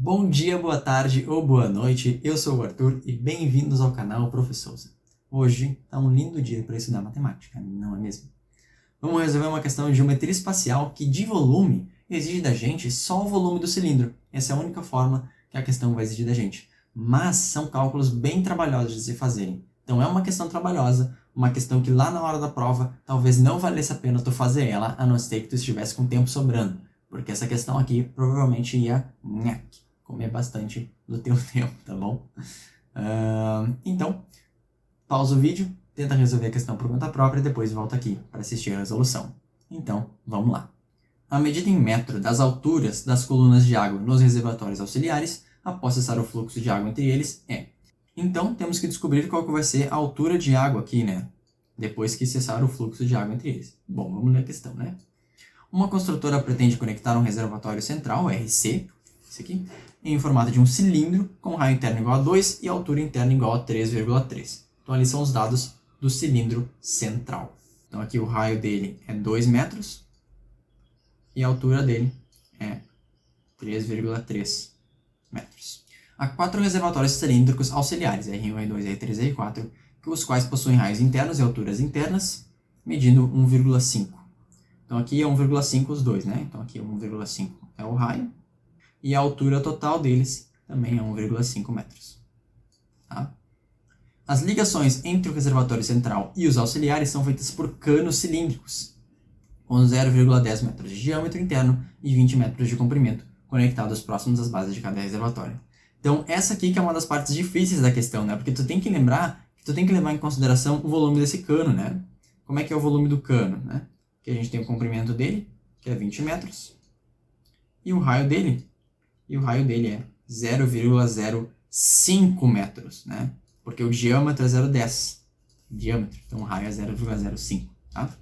Bom dia, boa tarde ou boa noite, eu sou o Arthur e bem-vindos ao canal Professor Souza. Hoje é um lindo dia para estudar matemática, não é mesmo? Vamos resolver uma questão de geometria espacial que de volume exige da gente só o volume do cilindro. Essa é a única forma que a questão vai exigir da gente. Mas são cálculos bem trabalhosos de se fazerem. Então é uma questão trabalhosa, uma questão que lá na hora da prova talvez não valesse a pena tu fazer ela, a não ser que tu estivesse com tempo sobrando. Porque essa questão aqui provavelmente ia comer bastante do teu tempo, tá bom? Então, pausa o vídeo, tenta resolver a questão por conta própria e depois volta aqui para assistir a resolução. Então, vamos lá. A medida em metro das alturas das colunas de água nos reservatórios auxiliares, após cessar o fluxo de água entre eles, é. Então, temos que descobrir qual que vai ser a altura de água aqui, né? Depois que cessar o fluxo de água entre eles. Bom, vamos ler a questão, né? Uma construtora pretende conectar um reservatório central, RC, esse aqui, em formato de um cilindro, com raio interno igual a 2 e altura interna igual a 3,3. Então, ali são os dados do cilindro central. Então, aqui o raio dele é 2 metros e a altura dele é 3,3 metros. Há 4 reservatórios cilíndricos auxiliares, R1, R2, R3 e R4, os quais possuem raios internos e alturas internas, medindo 1,5. Então, aqui é 1,5 os dois, né? Então, aqui 1,5 é o raio. E a altura total deles também é 1,5 metros. Tá? As ligações entre o reservatório central e os auxiliares são feitas por canos cilíndricos, com 0,10 metros de diâmetro interno e 20 metros de comprimento, conectados próximos às bases de cada reservatório. Então, essa aqui que é uma das partes difíceis da questão, né? Porque tu tem que levar em consideração o volume desse cano, né? Como é que é o volume do cano, né? Que a gente tem o comprimento dele, que é 20 metros, e o raio dele é 0,05 metros, né? Porque o diâmetro é 0,10. Então o raio é 0,05, tá?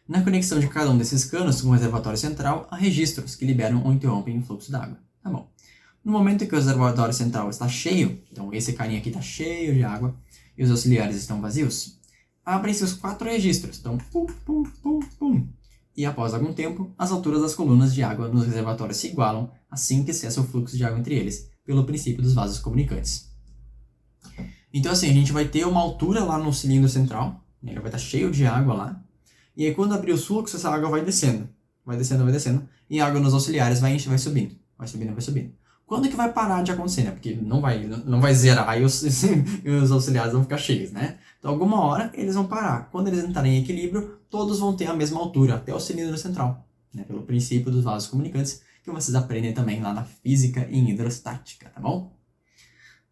Na conexão de cada um desses canos com o reservatório central, há registros que liberam ou interrompem o fluxo d'água. Tá bom. No momento em que o reservatório central está cheio, então esse caninho aqui está cheio de água, e os auxiliares estão vazios, abrem-se os 4 registros. Então, pum, pum, pum, pum. E após algum tempo, as alturas das colunas de água nos reservatórios se igualam assim que cessa o fluxo de água entre eles, pelo princípio dos vasos comunicantes. Então assim, a gente vai ter uma altura lá no cilindro central, ele vai estar cheio de água lá, e aí quando abrir os fluxos, essa água vai descendo, e a água nos auxiliares vai subindo. Quando que vai parar de acontecer, né? Porque não vai zerar e os auxiliares vão ficar cheios, né? Então, alguma hora eles vão parar. Quando eles entrarem em equilíbrio, todos vão ter a mesma altura, até o cilindro central, né? Pelo princípio dos vasos comunicantes, que vocês aprendem também lá na física e em hidrostática, tá bom?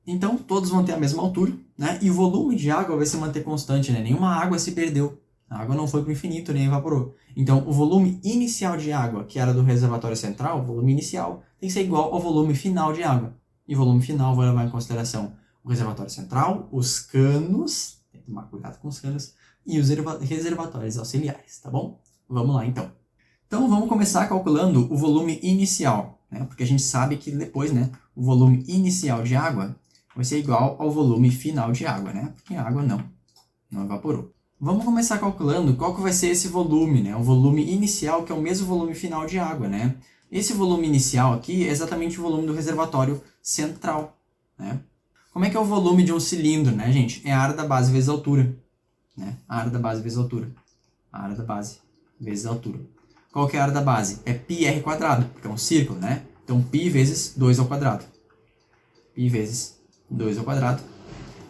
Então, todos vão ter a mesma altura, né? E o volume de água vai se manter constante, né? Nenhuma água se perdeu. A água não foi para o infinito, nem evaporou. Então, o volume inicial de água, que era do reservatório central, o volume inicial, tem que ser igual ao volume final de água. E o volume final vai levar em consideração o reservatório central, os canos, tem que tomar cuidado com os canos, e os reservatórios auxiliares, tá bom? Vamos lá, então. Então, vamos começar calculando o volume inicial, né? Porque a gente sabe que depois, né, o volume inicial de água vai ser igual ao volume final de água, né? Porque a água não evaporou. Vamos começar calculando qual que vai ser esse volume, né? O volume inicial, que é o mesmo volume final de água, né? Esse volume inicial aqui é exatamente o volume do reservatório central, né? Como é que é o volume de um cilindro, né, gente? É a área da base vezes a altura, né? A área da base vezes a altura. A área da base vezes a altura. Qual que é a área da base? É πr quadrado, porque é um círculo, né? Então, π vezes 2 ao quadrado. Π vezes 2 ao quadrado,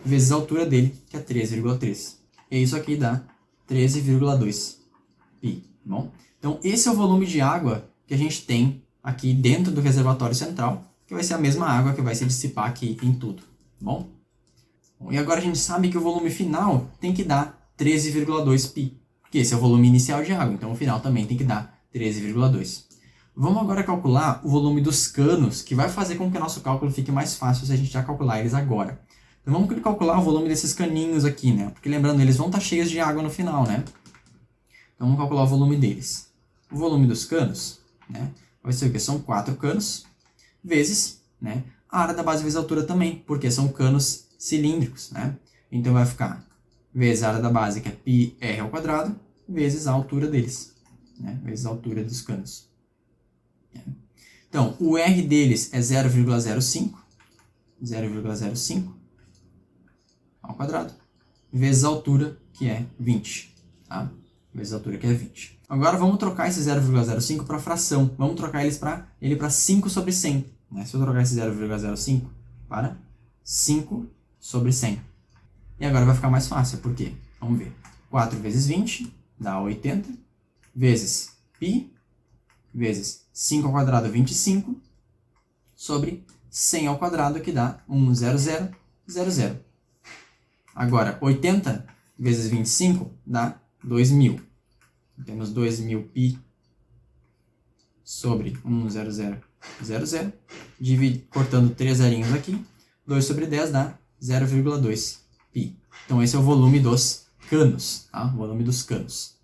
vezes a altura dele, que é 3,3. E isso aqui dá 13,2 π, bom? Então, esse é o volume de água que a gente tem aqui dentro do reservatório central, que vai ser a mesma água que vai se dissipar aqui em tudo, bom? E agora a gente sabe que o volume final tem que dar 13,2 π, porque esse é o volume inicial de água, então o final também tem que dar 13,2. Vamos agora calcular o volume dos canos, que vai fazer com que o nosso cálculo fique mais fácil se a gente já calcular eles agora. Então vamos calcular o volume desses caninhos aqui, né? Porque lembrando, eles vão estar cheios de água no final, né? Então vamos calcular o volume deles. O volume dos canos, né? Vai ser o quê? São 4 canos, vezes, né? A área da base vezes a altura também, porque são canos cilíndricos, né? Então vai ficar vezes a área da base, que é πr ao quadrado, vezes a altura deles, né? Vezes a altura dos canos. Então, o R deles é 0,05 ao quadrado, vezes a altura, que é 20, tá? Vezes a altura, que é 20. Agora, vamos trocar esse 0,05 para fração. Vamos trocar ele para 5 sobre 100. Né? Se eu trocar esse 0,05 para 5 sobre 100. E agora vai ficar mais fácil, por quê? Vamos ver. 4 vezes 20 dá 80, vezes π, vezes 5 ao quadrado, 25, sobre 100 ao quadrado, que dá 1,0000. Agora, 80 vezes 25 dá 2.000. Temos 2.000 π sobre 1,0000. Cortando 3 zerinhos aqui, 2 sobre 10 dá 0,2 π. Então, esse é o volume dos canos, tá? O volume dos canos.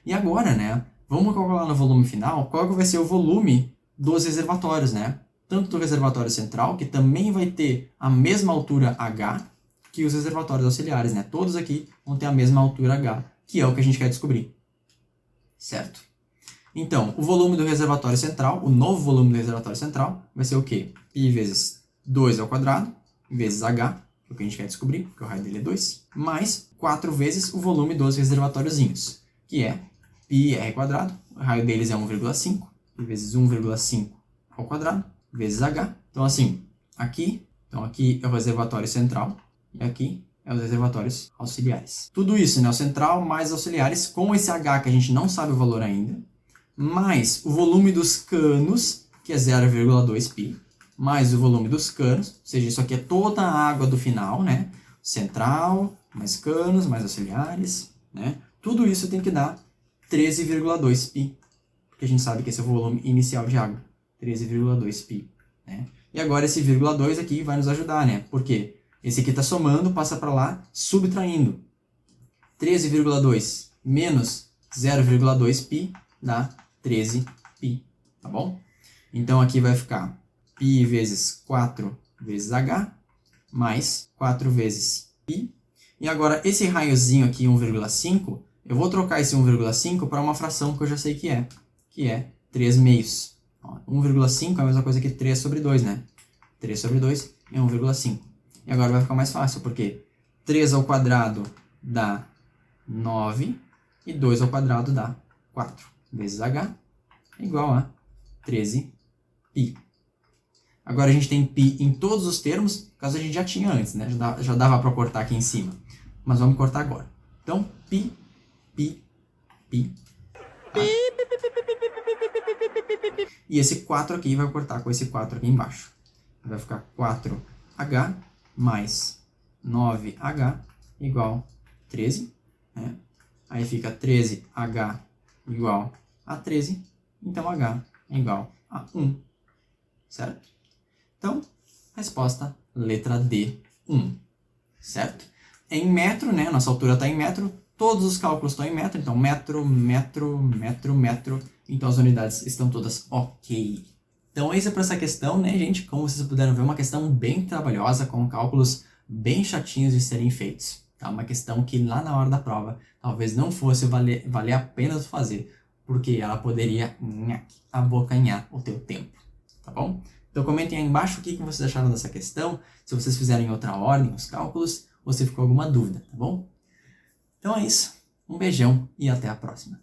E agora, né, vamos calcular no volume final qual que vai ser o volume dos reservatórios, né? Tanto do reservatório central, que também vai ter a mesma altura H que os reservatórios auxiliares, né? Todos aqui vão ter a mesma altura H, que é o que a gente quer descobrir. Certo? Então, o volume do reservatório central, o novo volume do reservatório central, vai ser o quê? Π vezes 2 ao quadrado, vezes H, que é o que a gente quer descobrir, porque o raio dele é 2, mais 4 vezes o volume dos reservatóriozinhos, que é πr quadrado, o raio deles é 1,5, vezes 1,5 ao quadrado, vezes H. Então, assim, aqui é o reservatório central, e aqui é os reservatórios auxiliares. Tudo isso, né, o central mais auxiliares, com esse H que a gente não sabe o valor ainda, mais o volume dos canos, que é 0,2 π, mais o volume dos canos, ou seja, isso aqui é toda a água do final, né? Central, mais canos, mais auxiliares, né? Tudo isso tem que dar 13,2 π, porque a gente sabe que esse é o volume inicial de água, 13,2 π, né? E agora esse vírgula 2 aqui vai nos ajudar, né? Porque esse aqui está somando, passa para lá, subtraindo. 13,2 menos 0,2 π dá 13 π, tá bom? Então aqui vai ficar π vezes 4 vezes H, mais 4 vezes π. E agora esse raiozinho aqui, 1,5, eu vou trocar esse 1,5 para uma fração que eu já sei que é 3 meios. 1,5 é a mesma coisa que 3 sobre 2, né? 3 sobre 2 é 1,5. E agora vai ficar mais fácil, porque 3 ao quadrado dá 9 e 2 ao quadrado dá 4 vezes H igual a 13 π. Agora a gente tem π em todos os termos, caso a gente já tinha antes, né? Já dava para cortar aqui em cima. Mas vamos cortar agora. Então, π, π, π. Tá? E esse 4 aqui vai cortar com esse 4 aqui embaixo. Vai ficar 4H mais 9H igual 13. Né? Aí fica 13H igual a 13. Então, H é igual a 1. Certo? Então, resposta letra D, 1. Certo? Em metro, né? Nossa altura está em metro. Todos os cálculos estão em metro. Então, metro, metro, metro, metro. Então, as unidades estão todas ok. Então, isso é para essa questão, né, gente? Como vocês puderam ver, uma questão bem trabalhosa, com cálculos bem chatinhos de serem feitos. Tá? Uma questão que lá na hora da prova talvez não fosse valer a pena fazer, porque ela poderia abocanhar o teu tempo. Tá bom? Então comentem aí embaixo o que vocês acharam dessa questão, se vocês fizerem em outra ordem os cálculos, ou se ficou alguma dúvida, tá bom? Então é isso. Um beijão e até a próxima.